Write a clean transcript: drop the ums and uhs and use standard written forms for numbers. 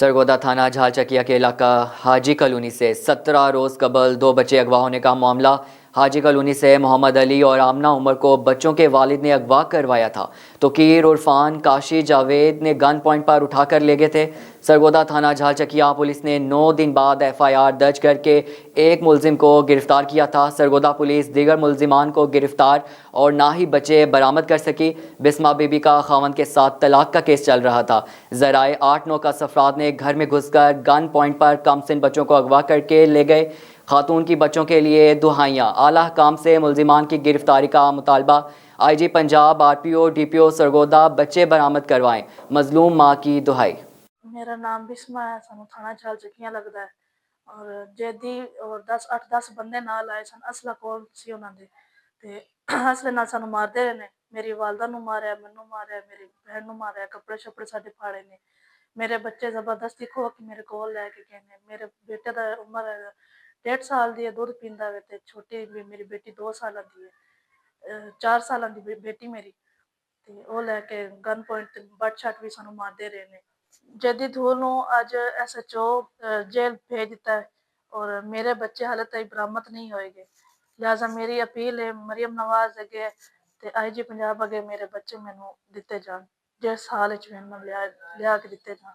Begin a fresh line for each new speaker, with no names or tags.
सरगोदा थाना झालचकिया के इलाका हाजी कॉलोनी से 17 रोज़ कबल 2 बच्चे अगवा होने का मामला। हाजी कॉलोनी से मोहम्मद अली और आमना उमर को बच्चों के वालिद ने अगवा करवाया था तो कीर उरफान काशी जावेद ने गन पॉइंट पर उठाकर ले गए थे। सरगोदा थाना झालचकिया पुलिस ने 9 दिन बाद FIR दर्ज करके एक मुलजिम को गिरफ्तार किया था। सरगोदा पुलिस दीगर मुलजिमान को गिरफ्तार और ना ही बच्चे बरामद कर सकी। बिस्मा बीबी का खावंद के साथ तलाक का केस चल रहा था। ज़राए 8-9 का अफराद ने घर में घुसकर गन पॉइंट पर कमसिन बच्चों को अगवा करके ले गए। खातून की बच्चों के लिए दुहाइयाँ। आला काम से मुलजिमान की गिरफ्तारी का मुतालबा। IG Punjab, RPO, DPO Sargodha बच्चे बरामद करवाएं, मजलूम माँ की दुहाई।
मेरा नाम बिस्मा है, सानू थाना झालचकियां लगदा है और जेदी और 8-10 बंदे नाल आए सन। असला कोल सी उन्हां दे ते असले नाल सानू मारदे रहे ने। मेरी वालदा नू मारिया, मैनू मारिया, मेरी बहन नू मारिया, कपड़े शपड़े साडे फाड़े ने। मेरे बच्चे जबरदस्ती खो के मेरे कोल लैके गए ने। मेरे बेटे दा उम्र 1.5 साल दी है, दूध पींदा वे ते छोटी मेरी बेटी 2 साल दी है, 4 साल दी बेटी मेरी। ते ਉਹ ਲੈ ਕੇ ਗਨ ਪੁਆਇੰਟ ਤੇ ਬੱਟ ਛੱਟ ਵੀ ਸਾਨੂੰ ਮਾਰਦੇ ਰਹੇ ਨੇ। ਜੱਦੀ ਧੂਰ ਨੂੰ ਅੱਜ SHO ਜੇਲ੍ਹ ਭੇਜ ਦਿੱਤਾ ਹੈ ਔਰ ਮੇਰੇ ਬੱਚੇ ਹਾਲੇ ਤੱਕ ਬਰਾਮਦ ਨਹੀਂ ਹੋਏਗੇ। ਲਿਹਾਜ਼ਾ ਮੇਰੀ ਅਪੀਲ ਹੈ ਮਰੀਮ ਨਵਾਜ਼ ਅੱਗੇ ਤੇ IG ਪੰਜਾਬ ਅੱਗੇ ਮੇਰੇ ਬੱਚੇ ਮੈਨੂੰ ਦਿੱਤੇ ਜਾਣ, ਜਿਸ ਹਾਲ ਵਿੱਚ ਮੈਨੂੰ ਲਿਆ ਕੇ ਦਿੱਤੇ ਜਾਣ।